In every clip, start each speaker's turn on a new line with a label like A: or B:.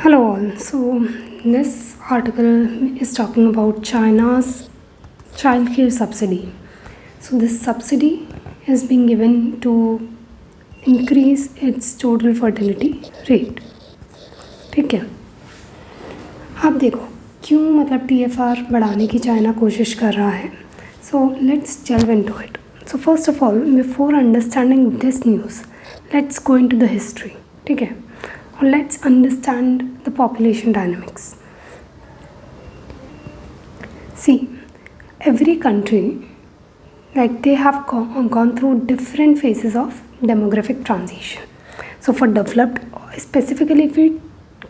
A: Hello all. So this article is talking about China's childcare subsidy. So this subsidy is being given to increase its total fertility rate. ठीक है, अब देखो क्यों मतलब TFR बढ़ाने की चाइना कोशिश कर रहा है. So let's delve into it. So first of all, before understanding this news, let's go into the history. ठीक है, और let's understand the population dynamics. See, every country, like they have gone through different phases of demographic transition. So for developed, specifically if we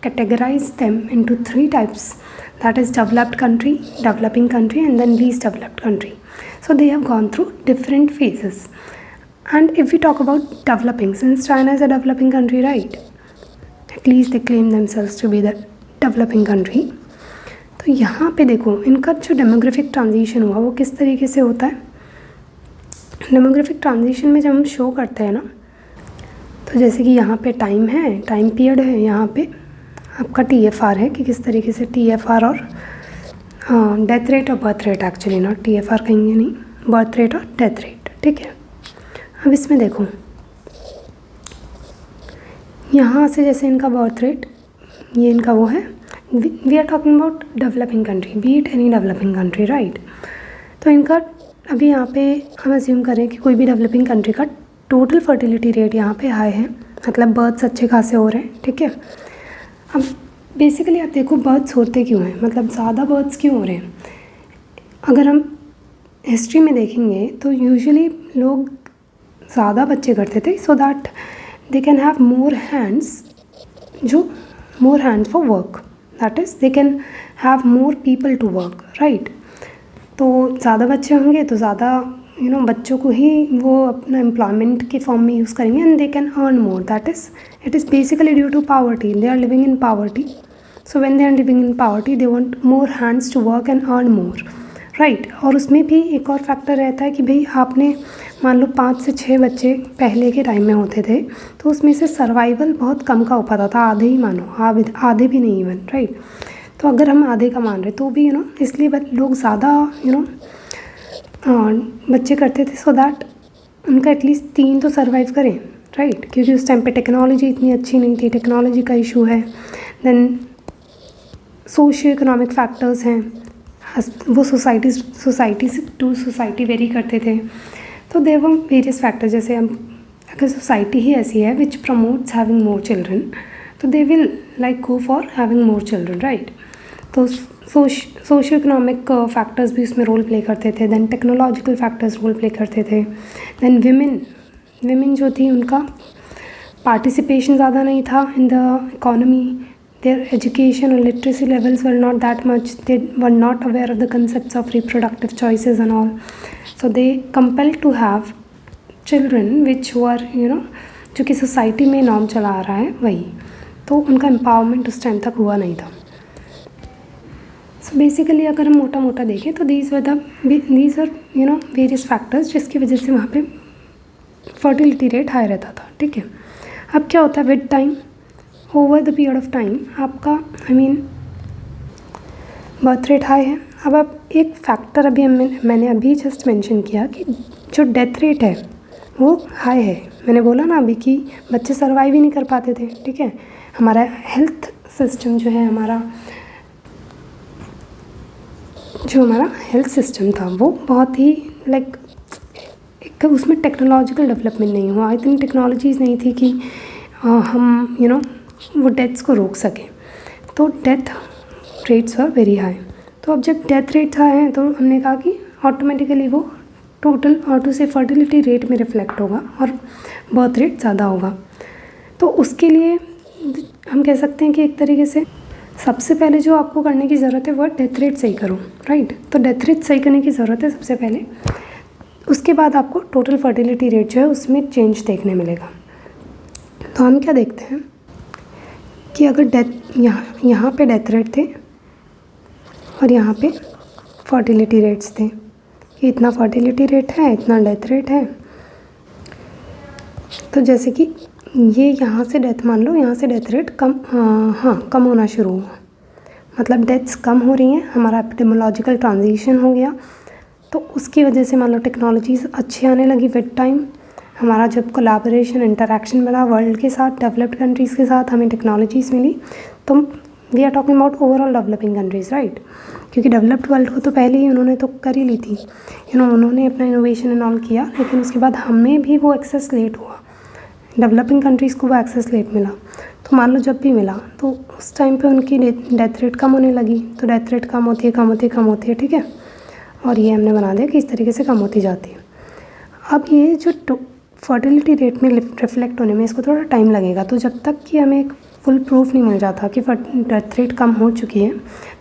A: categorize them into three types, that is developed country, developing country, and then least developed country. So they have gone through different phases. And if we talk about developing, since China is a developing country, right? At least they claim themselves to be the developing country. तो यहाँ पे देखो इनका जो demographic transition हुआ वो किस तरीके से होता है. डेमोग्राफिक ट्रांजिशन में जब हम शो करते हैं ना, तो जैसे कि यहाँ पे टाइम है, टाइम पीरियड है, यहाँ पे आपका TFR है कि किस तरीके से TFR और डेथ रेट और birth rate, actually not TFR कहेंगे नहीं, बर्थ रेट और डेथ रेट. ठीक है, अब इसमें देखो यहाँ से जैसे इनका बर्थ रेट, ये इनका वो है. We are talking about developing country, be it any developing country, right. तो इनका अभी यहाँ पे हम अज्यूम करें कि कोई भी डेवलपिंग कंट्री का टोटल फर्टिलिटी रेट यहाँ पे हाई है, मतलब बर्थ्स अच्छे खासे हो रहे हैं. ठीक है, अब बेसिकली आप देखो बर्थ्स होते क्यों हैं, मतलब ज़्यादा बर्थ्स क्यों हो रहे हैं. अगर हम हिस्ट्री में देखेंगे तो यूजुअली लोग ज़्यादा बच्चे करते थे so that they can have more hands for work, that is they can have more people to work, right. तो ज़्यादा बच्चे होंगे तो ज़्यादा बच्चों को ही वो अपना एम्प्लॉयमेंट के फॉर्म में यूज़ करेंगे and they can earn more. That is it is basically due to poverty, they are living in poverty. So when they are living in poverty they want more hands to work and earn more, right. और उसमें भी एक और factor रहता है कि भाई आपने मान लो 5 से 6 बच्चे पहले के टाइम में होते थे तो उसमें से सर्वाइवल बहुत कम का हो पाता था, आधे ही मानो, आधे भी नहीं इवन, राइट. तो अगर हम आधे का मान रहे तो भी इसलिए लोग ज़्यादा बच्चे करते थे सो दैट उनका एटलीस्ट 3 तो सर्वाइव करें, राइट. क्योंकि उस टाइम पे टेक्नोलॉजी इतनी अच्छी नहीं थी, टेक्नोलॉजी का इशू है. देन सोशियो इकोनॉमिक फैक्टर्स हैं, वो सोसाइटी से टू सोसाइटी वेरी करते थे. तो देयर वर वेरियस फैक्टर्स. जैसे हम अगर सोसाइटी ही ऐसी है which promotes having more children तो they will like go for having more children, right. तो सोशियो इकोनॉमिक फैक्टर्स भी उसमें रोल प्ले करते थे. Then technological factors role play करते थे. देन विमेन जो थी उनका पार्टिसिपेशन ज़्यादा नहीं था in the economy. Their education or literacy levels were not that much. They were not aware of the concepts of reproductive choices and all. So they compelled to have children which were जो कि society में norm चला आ रहा है वही. तो उनका empowerment उस टाइम तक हुआ नहीं था. सो बेसिकली अगर हम मोटा देखें तो दीज आर वेरियस फैक्टर्स जिसकी वजह से वहाँ पे फर्टिलिटी रेट हाई रहता था. ठीक है, अब क्या होता है with time, over the period of time आपका बर्थ रेट हाई है. अब आप एक फैक्टर अभी मैंने अभी जस्ट मेंशन किया कि जो डेथ रेट है वो हाई है. मैंने बोला ना अभी कि बच्चे सर्वाइव ही नहीं कर पाते थे. ठीक है, हमारा हेल्थ सिस्टम जो है, हमारा हेल्थ सिस्टम था वो बहुत ही लाइक एक उसमें टेक्नोलॉजिकल डेवलपमेंट नहीं हुआ. इतनी टेक्नोलॉजीज़ नहीं थी कि हम वो डेथ्स को रोक सकें. तो death rates are very high. तो अब जब डेथ रेट्स हाई हैं तो हमने कहा कि ऑटोमेटिकली वो टोटल से फर्टिलिटी रेट में रिफ्लेक्ट होगा और बर्थ रेट ज़्यादा होगा. तो उसके लिए हम कह सकते हैं कि एक तरीके से सबसे पहले जो आपको करने की ज़रूरत है वो डेथ रेट सही करो, राइट. तो डेथ रेट सही करने की ज़रूरत है सबसे पहले. उसके बाद आपको टोटल फर्टिलिटी रेट जो है उसमें चेंज देखने मिलेगा. तो हम क्या देखते हैं कि अगर डेथ यहाँ पे डेथ रेट थे और यहाँ पे फर्टिलिटी रेट्स थे कि इतना फर्टिलिटी रेट है, इतना डेथ रेट है. तो जैसे कि ये यहाँ से डेथ मान लो, यहाँ से डेथ रेट कम, हाँ कम होना शुरू हुआ, मतलब डेथ्स कम हो रही हैं, हमारा एपिडेमोलॉजिकल ट्रांजिशन हो गया। तो उसकी वजह से मान लो टेक्नोलॉजीज़ अच्छी आने लगी विद टाइम। हमारा जब कोलैबोरेशन इंटरैक्शन मिला वर्ल्ड के साथ, डेवलप्ड कंट्रीज़ के साथ, हमें टेक्नोलॉजीज़ मिली। तो we are talking about overall developing countries, right, क्योंकि डेवलप्ड वर्ल्ड को तो पहले ही उन्होंने तो कर ही ली थी, उन्होंने अपना इनोवेशन एंड ऑल किया, लेकिन उसके बाद हमें भी वो एक्सेस लेट हुआ, डेवलपिंग कंट्रीज़ को वो एक्सेस लेट मिला। तो मान लो जब भी मिला तो उस टाइम पे उनकी डेथ रेट कम होने लगी। तो डेथ रेट कम होती है, ठीक है, और ये हमने बना दिया कि इस तरीके से कम होती जाती है। अब ये जो फर्टिलिटी रेट में रिफ्लेक्ट होने में इसको थोड़ा टाइम लगेगा। तो जब तक कि हमें एक फुल प्रूफ नहीं मिल जाता कि डेथ रेट कम हो चुकी है,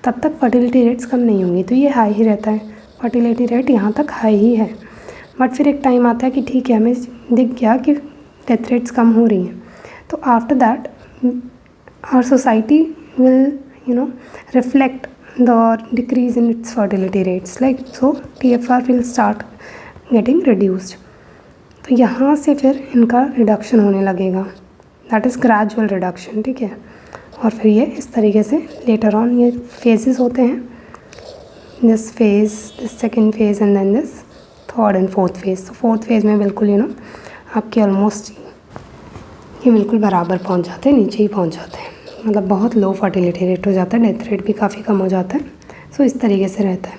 A: तब तक फर्टिलिटी रेट्स कम नहीं होंगी। तो ये हाई ही रहता है, फर्टिलिटी रेट यहाँ तक हाई ही है। बट फिर एक टाइम आता है कि ठीक है, हमें दिख गया कि डेथ रेट्स कम हो रही हैं। तो after that our society will reflect the decrease in its fertility rates, like so TFR will start getting reduced। तो यहाँ से फिर इनका रिडक्शन होने लगेगा, दैट इज़ ग्रेजुअल रिडक्शन, ठीक है। और फिर ये इस तरीके से लेटर ऑन ये फेजेस होते हैं, this phase, this second phase and then this third and fourth phase. तो फोर्थ फेज में बिल्कुल आपके ऑलमोस्ट ये बिल्कुल बराबर पहुँच जाते हैं, नीचे ही पहुँच जाते हैं, मतलब बहुत लो फर्टिलिटी रेट हो जाता है, डेथ रेट भी काफ़ी कम हो जाता है। सो इस तरीके से रहता है।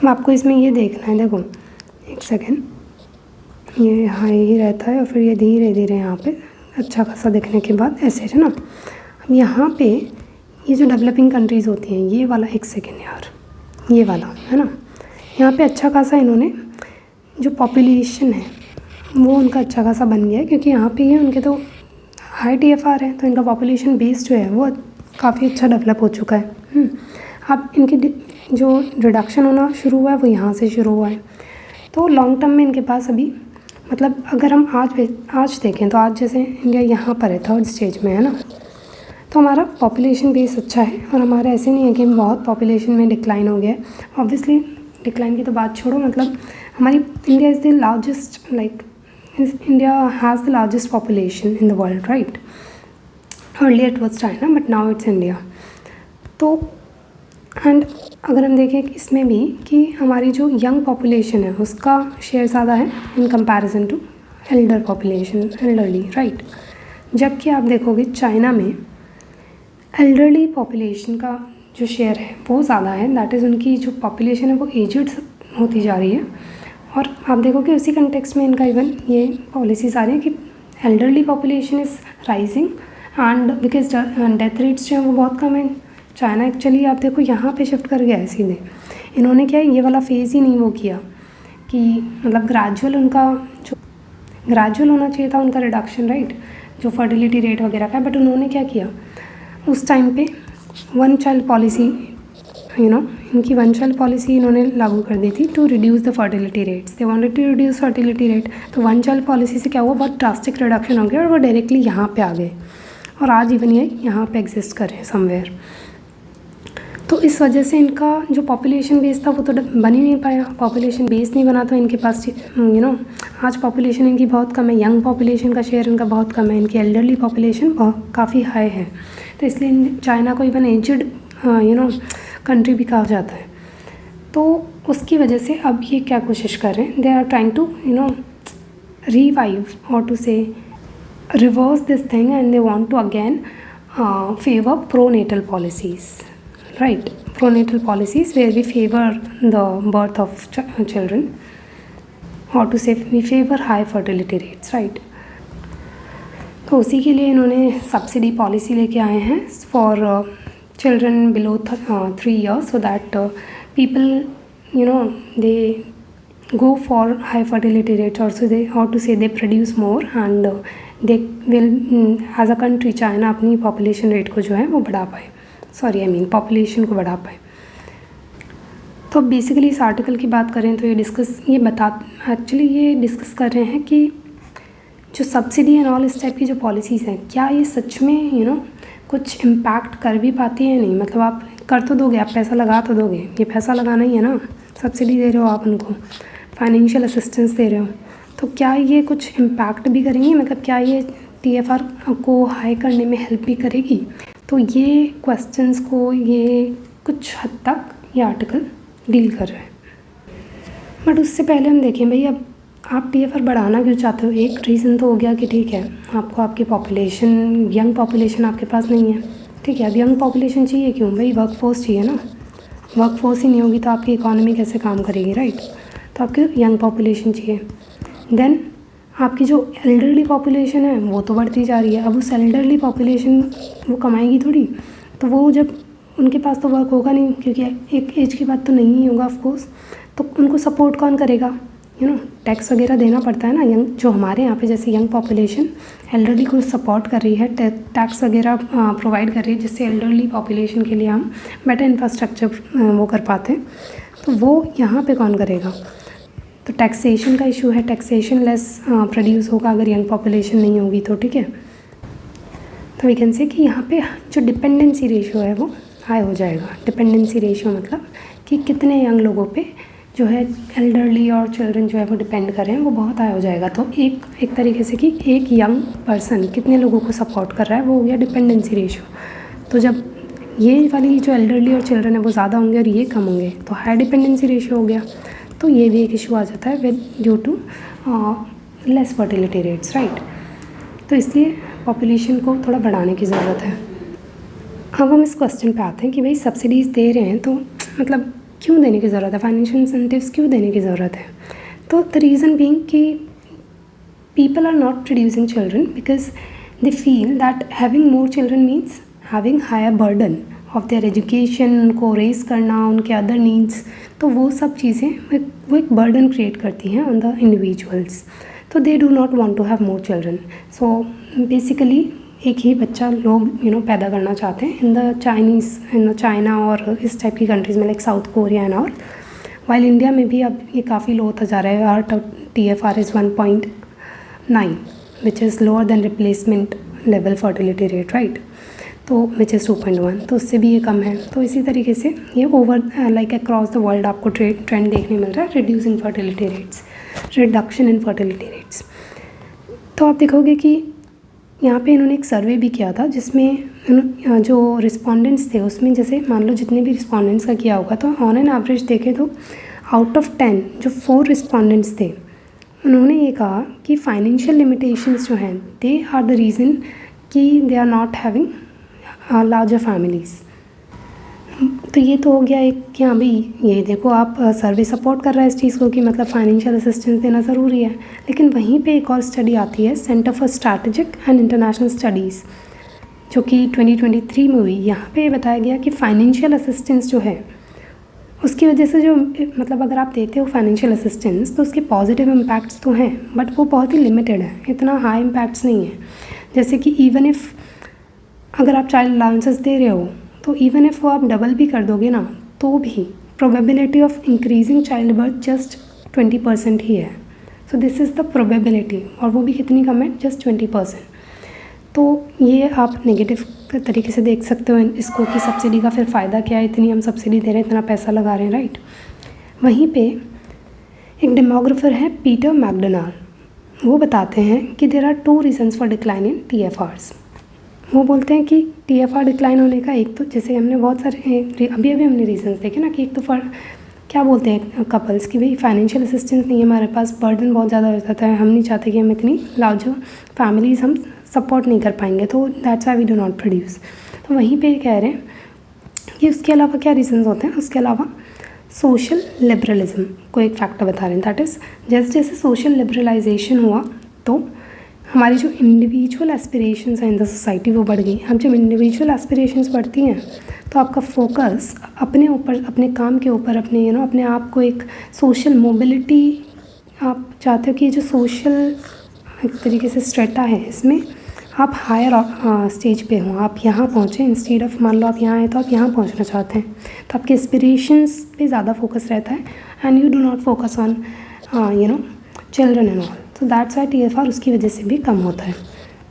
A: अब आपको इसमें ये देखना है, देखो एक सेकेंड, ये हाई ही रहता है और फिर ये धीरे धीरे यहाँ पे अच्छा खासा दिखने के बाद ऐसे है ना। अब यहाँ पे ये जो डेवलपिंग कंट्रीज़ होती हैं, ये वाला, एक सेकेंड यार, ये वाला है ना, यहाँ पे अच्छा खासा इन्होंने जो पॉपुलेशन है वो उनका अच्छा खासा बन गया है, क्योंकि यहाँ पे ये उनके तो हाई TFR है, तो इनका पॉपुलेशन बेस जो है वो काफ़ी अच्छा डेवलप हो चुका है। अब इनकी जो रिडक्शन होना शुरू हुआ है वो यहाँ से शुरू हुआ है। तो लॉन्ग टर्म में इनके पास अभी, मतलब अगर हम आज देखें तो आज जैसे इंडिया यहाँ पर है, थर्ड स्टेज में है ना, तो हमारा पॉपुलेशन बेस अच्छा है। और हमारा ऐसे नहीं है कि बहुत पॉपुलेशन में डिक्लाइन हो गया है। ऑब्वियसली डिक्लाइन की तो बात छोड़ो, मतलब हमारी India is the largest, like India has the largest population in the world, right? Earlier it was China, but now it's India. तो एंड अगर हम देखें इसमें भी कि हमारी जो यंग पॉपुलेशन है उसका शेयर ज़्यादा है in comparison to elder population, elderly, right. जबकि आप देखोगे चाइना में एल्डरली पॉपुलेशन का जो शेयर है वो ज़्यादा है, दैट इज़ उनकी जो पॉपुलेशन है वो एजड होती जा रही है। और आप देखोगे उसी कंटेक्स्ट में इनका इवन ये पॉलिसीज़ आ रही है कि elderly population is rising and because death rates जो हैं वो बहुत कम है। चाइना एक्चुअली आप देखो यहाँ पे शिफ्ट कर गया है सीधे, इन्होंने क्या है ये वाला फेज़ ही नहीं वो किया कि मतलब ग्रेजुअल होना चाहिए था उनका रिडक्शन, राइट, जो फर्टिलिटी रेट वगैरह का, बट उन्होंने क्या किया उस टाइम पे वन चाइल्ड पॉलिसी, इनकी वन चाइल्ड पॉलिसी इन्होंने लागू कर दी थी to reduce the fertility rates, they wanted to reduce fertility rate. तो वन चाइल्ड पॉलिसी से क्या हुआ, बहुत ड्रास्टिक रिडक्शन हो गया और वो डायरेक्टली यहाँ पे आ गए और आज इवन ये यहाँ पे एग्जिस्ट कर रहे हैं समवेयर। तो इस वजह से इनका जो पॉपुलेशन बेस था वो तो बन ही नहीं पाया, पॉपुलेशन बेस नहीं बना, तो इनके पास आज पॉपुलेशन इनकी बहुत कम है, यंग पॉपुलेशन का शेयर इनका बहुत कम है, इनकी एल्डरली पॉपुलेशन काफ़ी हाई है। तो इसलिए चाइना को इवन एजड कंट्री भी कहा जाता है। तो उसकी वजह से अब ये क्या कोशिश कर रहे हैं, they are trying to revive or to say reverse this thing and they want to again favour pronatal policies, right, pronatal policies where we favor the birth of children, or to say we favor high fertility rates, right। तो उसी के लिए इन्होंने subsidy policy लेके आए हैं for children below 3 years, so that people they go for high fertility rates, or to say they produce more and they will as a country China अपनी population rate को जो है वो बढ़ा पाए, पॉपुलेशन को बढ़ा पाए। तो बेसिकली इस आर्टिकल की बात करें तो ये डिस्कस कर रहे हैं कि जो सब्सिडी एंड ऑल इस टाइप की जो पॉलिसीज़ हैं, क्या ये सच में कुछ इम्पैक्ट कर भी पाती है नहीं, मतलब आप कर तो दोगे, आप पैसा लगा तो दोगे, ये पैसा लगाना ही है ना, सब्सिडी दे रहे हो आप उनको, फाइनेंशियल असिस्टेंस दे रहे हो, तो क्या ये कुछ इम्पैक्ट भी करेंगी, मतलब क्या ये TFR को हाई करने में हेल्प भी करेगी? तो ये क्वेश्चंस को ये कुछ हद तक ये आर्टिकल डील कर रहा है। बट उससे पहले हम देखें भाई, अब आप TFR बढ़ाना क्यों चाहते हो? एक रीज़न तो हो गया कि ठीक है, आपको आपकी पॉपुलेशन, यंग पॉपुलेशन आपके पास नहीं है, ठीक है। अब यंग पॉपुलेशन चाहिए क्यों भाई? वर्क फोर्स चाहिए ना। वर्क फोर्स ही नहीं होगी तो आपकी इकोनॉमी कैसे काम करेगी, राइट? तो आपकी यंग पॉपुलेशन चाहिए। देन आपकी जो एल्डरली पॉपुलेशन है वो तो बढ़ती जा रही है। अब उस एल्डरली पॉपुलेशन वो कमाएगी थोड़ी, तो वो जब उनके पास तो वर्क होगा नहीं, क्योंकि एक एज के बाद तो नहीं ही होगा ऑफकोर्स, तो उनको सपोर्ट कौन करेगा? टैक्स वगैरह देना पड़ता है ना। यंग जो हमारे यहाँ पे जैसे यंग पॉपुलेशन एल्डरली को सपोर्ट कर रही है, टैक्स वगैरह प्रोवाइड कर रही है, जिससे एल्डरली पॉपुलेशन के लिए हम बेटर इंफ्रास्ट्रक्चर वो कर पाते हैं। तो वो यहाँ पे कौन करेगा? तो टैक्सेशन का इशू है, टैक्सेशन लेस प्रोड्यूस होगा अगर यंग पॉपुलेशन नहीं होगी तो, ठीक है। तो वी कैन से कि यहाँ पे जो डिपेंडेंसी रेशियो है वो हाई हो जाएगा। डिपेंडेंसी रेशियो मतलब कि कितने यंग लोगों पे जो है एल्डरली और चिल्ड्रन जो है वो डिपेंड कर रहे हैं, वो बहुत हाई हो जाएगा। तो एक तरीके से कि एक यंग पर्सन कितने लोगों को सपोर्ट कर रहा है, वो हो गया डिपेंडेंसी रेशियो। तो जब ये वाली जो एल्डरली और चिल्ड्रन है वो ज़्यादा होंगे और ये कम होंगे तो हाई डिपेंडेंसी रेशियो हो गया। तो ये भी एक इशू आ जाता है with due to less fertility rates, right. तो इसलिए पॉपुलेशन को थोड़ा बढ़ाने की ज़रूरत है। अब हम इस क्वेश्चन पे आते हैं कि भाई सब्सिडीज़ दे रहे हैं तो मतलब क्यों देने की ज़रूरत है, फाइनेंशियल इंसेंटिव्स क्यों देने की ज़रूरत है? तो द रीज़न बीइंग कि people are not producing children because they feel that having more children means having higher burden of their education, उनको रेस करना, उनके अदर नीड्स, तो वो सब चीज़ें वो एक बर्डन क्रिएट करती हैं ऑन द इंडिविजुअल्स। तो they do not want to have more children. So basically एक ही बच्चा लोग पैदा करना चाहते हैं इन द चाइना और इस टाइप की कंट्रीज़ में, लाइक साउथ कोरिया एंड और। वाइल इंडिया में भी अब ये काफ़ी लो होता जा रहा है। Our TFR is 1.9 which is lower than replacement level fertility rate, right. तो विच इज़ 2.1, तो उससे भी ये कम है। तो इसी तरीके से ये over like across the world आपको ट्रेंड देखने मिल रहा है, reducing fertility rates, reduction in fertility rates. तो आप देखोगे कि यहाँ पे इन्होंने एक सर्वे भी किया था जिसमें जो रिस्पोंडेंट्स थे उसमें जैसे मान लो जितने भी रिस्पोंडेंट्स का किया होगा तो ऑन एन एवरेज देखें तो आउट ऑफ 10 जो 4 रिस्पोंडेंट्स थे उन्होंने ये कहा कि फाइनेंशियल लिमिटेशंस जो हैं दे आर द रीज़न कि they are not having larger families. तो ये तो हो गया एक कि हाँ भाई ये देखो आप सर्वे सपोर्ट कर रहा है इस चीज़ को कि मतलब फाइनेंशियल असिस्टेंस देना ज़रूरी है। लेकिन वहीं पे एक और स्टडी आती है centre for strategic and international studies जो कि 2023 में हुई। यहाँ पे बताया गया कि फाइनेंशियल असिस्टेंस जो है उसकी वजह से जो मतलब अगर आप देते हो फाइनेंशियल असिस्टेंस तो उसके पॉजिटिव इम्पैक्ट्स तो हैं बट वो बहुत ही लिमिटेड है, इतना हाई इम्पैक्ट्स नहीं है। जैसे कि इवन इफ़ अगर आप चाइल्ड अलाउंसेस दे रहे हो तो इवन इफ़ वो आप डबल भी कर दोगे ना तो भी probability of increasing child birth just 20% ही है। So this is the probability, और वो भी कितनी कम है, जस्ट 20%। तो ये आप नेगेटिव तरीके से देख सकते हो इसको कि सब्सिडी का फिर फ़ायदा क्या है, इतनी हम सब्सिडी दे रहे हैं, इतना पैसा लगा रहे हैं, राइट। वहीं पे एक डेमोग्राफर है पीटर मैकडोनाल्ड, वो बताते हैं कि there are 2 reasons for decline in TFRs। वो बोलते हैं कि TFR डिक्लाइन होने का एक तो जैसे हमने बहुत सारे अभी हमने रीजंस देखे ना कि एक तो क्या बोलते हैं कपल्स की भाई फाइनेंशियल असिस्टेंस नहीं है हमारे पास, बर्डन बहुत ज़्यादा हो जाता है, हम नहीं चाहते कि हम इतनी लार्जर फैमिलीज़ हम सपोर्ट नहीं कर पाएंगे, तो that's why we do not produce. तो वहीं पे कह रहे हैं कि उसके अलावा क्या रीजंस होते हैं, उसके अलावा सोशल लिबरलिज्म को एक फैक्टर बता रहे हैं। दैट इज़ जैसे जैसे सोशल लिबरलाइजेशन हुआ तो हमारी जो इंडिविजुअल एस्पिरेशंस हैं इन द सोसाइटी वो बढ़ गई। अब जब इंडिविजुअल एस्पिरेशंस बढ़ती हैं तो आपका फोकस अपने ऊपर, अपने काम के ऊपर, अपने अपने आप को एक सोशल मोबिलिटी, आप चाहते हो कि जो सोशल एक तरीके से स्ट्रेटा है इसमें आप हायर स्टेज पे हो, आप यहाँ पहुँचे इंस्टेड ऑफ मान लो आप यहाँ आए तो आप यहाँ पहुँचना चाहते हैं, तो आपके एस्पिरेशंस पे ज़्यादा फोकस रहता है and you do not focus on children and all. तो दैट्स वाई TFR उसकी वजह से भी कम होता है,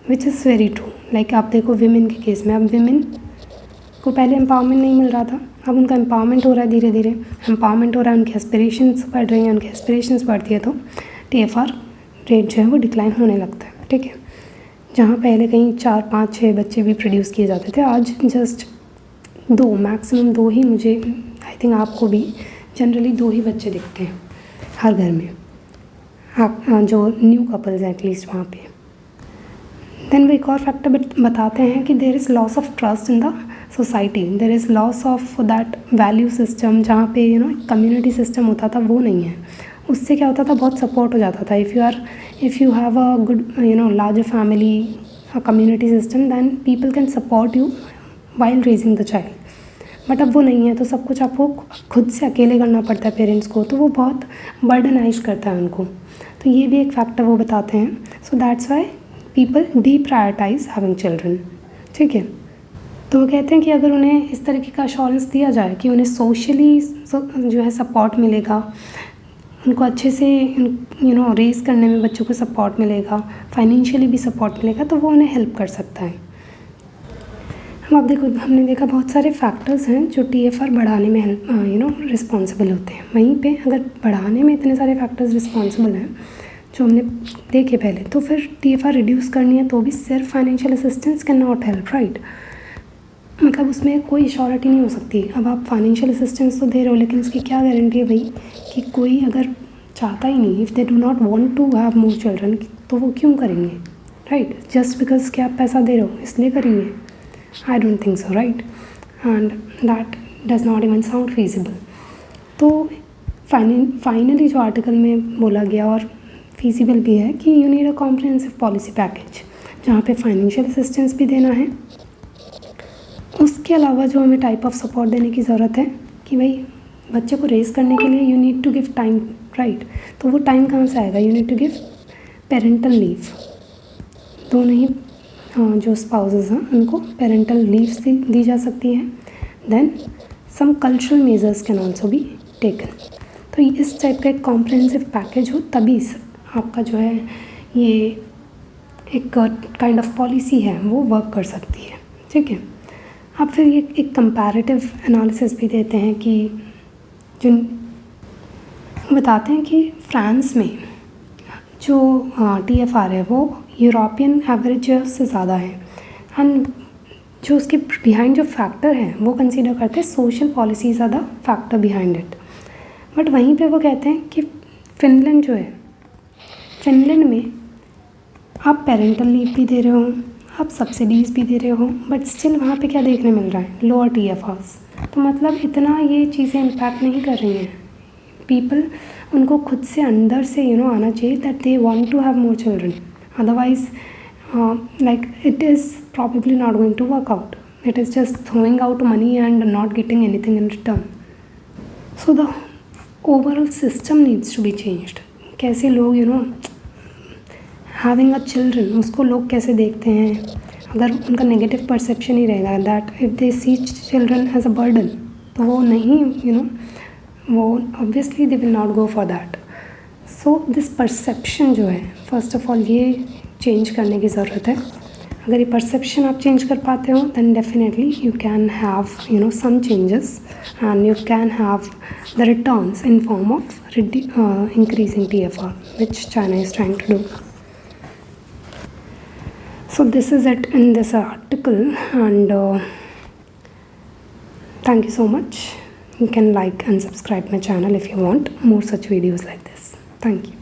A: which is very true. Like आप देखो विमेन के केस में, अब विमेन को पहले एम्पावरमेंट नहीं मिल रहा था, अब उनका एम्पावरमेंट हो रहा है, धीरे धीरे एम्पावरमेंट हो रहा है, उनकी एस्पिरेशंस बढ़ रही हैं, उनकी एस्पिरेशंस बढ़ती है तो TFR रेट जो है वो डिक्लाइन होने लगता है, ठीक है। जहाँ पहले कहीं 4, 5, 6 बच्चे भी प्रोड्यूस किए जाते थे, आज जस्ट 2, मैक्सिमम 2 ही, मुझे आई थिंक आपको भी जनरली 2 ही बच्चे दिखते हैं हर घर में, आप जो न्यू कपल्स हैं एटलीस्ट वहाँ पे। देन वो एक और फैक्टर बताते हैं कि there is loss of trust in the society, there is loss of that value system, जहाँ पे कम्युनिटी सिस्टम होता था वो नहीं है। उससे क्या होता था, बहुत सपोर्ट हो जाता था। If you have a good larger family, a community system, than people can support you while raising the child. But अब वो नहीं है, तो सब कुछ आपको खुद से अकेले करना पड़ता है पेरेंट्स को, तो वो बहुत बर्डनाइज करता है उनको। तो ये भी एक फैक्टर वो बताते हैं। So that's why people deprioritize having children, ठीक है। तो वो कहते हैं कि अगर उन्हें इस तरीके का अश्योरेंस दिया जाए कि उन्हें सोशली जो है सपोर्ट मिलेगा, उनको अच्छे से रेस करने में बच्चों को सपोर्ट मिलेगा, फाइनेंशियली भी सपोर्ट मिलेगा, तो वो उन्हें हेल्प कर सकता है। हमने देखा बहुत सारे फैक्टर्स हैं जो TFR बढ़ाने में हेल्प रिस्पॉन्सिबल होते हैं। वहीं पे अगर बढ़ाने में इतने सारे फैक्टर्स रिस्पॉन्सिबल हैं जो हमने देखे पहले, तो फिर TFR रिड्यूस करनी है तो भी सिर्फ financial assistance can not help, right. मतलब उसमें कोई श्योरिटी नहीं हो सकती। अब आप फाइनेंशियल असिस्टेंस तो दे रहे हो, लेकिन इसकी क्या गारंटी है भाई कि कोई अगर चाहता ही नहीं, if they do not want to have more children, तो वो क्यों करेंगे, राइट। जस्ट बिकॉज कि आप पैसा दे रहे हो इसलिए करेंगे, I don't think so, right. And that does not even sound feasible. तो फाइनली जो आर्टिकल में बोला गया और फीजिबल भी है कि you need a comprehensive policy package, जहाँ पे फाइनेंशियल असिस्टेंस भी देना है, उसके अलावा जो हमें टाइप ऑफ सपोर्ट देने की ज़रूरत है कि भाई बच्चे को रेस करने के लिए you need to give time, right. तो वो टाइम कहाँ से आएगा, you need to give parental leave. दोनों ही जो स्पाउसेस हैं उनको पेरेंटल लीव्स दी जा सकती है। Then some cultural measures can also be taken. तो इस टाइप का एक कॉम्प्रिहेंसिव पैकेज हो, तभी आपका जो है ये एक काइंड ऑफ पॉलिसी है वो वर्क कर सकती है, ठीक है। अब फिर ये एक कंपैरेटिव एनालिसिस भी देते हैं कि जो बताते हैं कि फ्रांस में जो TFR है वो यूरोपियन एवरेज से ज़्यादा है, एंड जो उसके बिहाइंड जो फैक्टर है वो कंसीडर करते हैं सोशल पॉलिसी ज़्यादा फैक्टर बिहाइंड इट। बट वहीं पे वो कहते हैं कि फिनलैंड जो है, फिनलैंड में आप पेरेंटल लीव भी दे रहे हो, आप सब्सिडीज़ भी दे रहे हो, बट स्टिल वहाँ पे क्या देखने मिल रहा है, लोअर TFRs। तो मतलब इतना ये चीज़ें इम्पैक्ट नहीं कर रही हैं पीपल, उनको खुद से अंदर से आना चाहिए that they want to have more children, otherwise like it is probably not going to work out, it is just throwing out money and not getting anything in return. So the overall system needs to be changed. कैसे लोग having a children, उसको लोग कैसे देखते हैं, अगर उनका negative perception ही रहेगा that if they see children as a burden, तो वो नहीं वो obviously they will not go for that. So this perception जो है, फर्स्ट ऑफ ऑल ये चेंज करने की ज़रूरत है। अगर ये परसेप्शन आप चेंज कर पाते हो than definitely you can have some changes and you can have the returns in form of increasing TFR which China is trying to do. So this is it in this article, and thank you so much. You can like and subscribe my channel if you want more such videos like this. Thank you.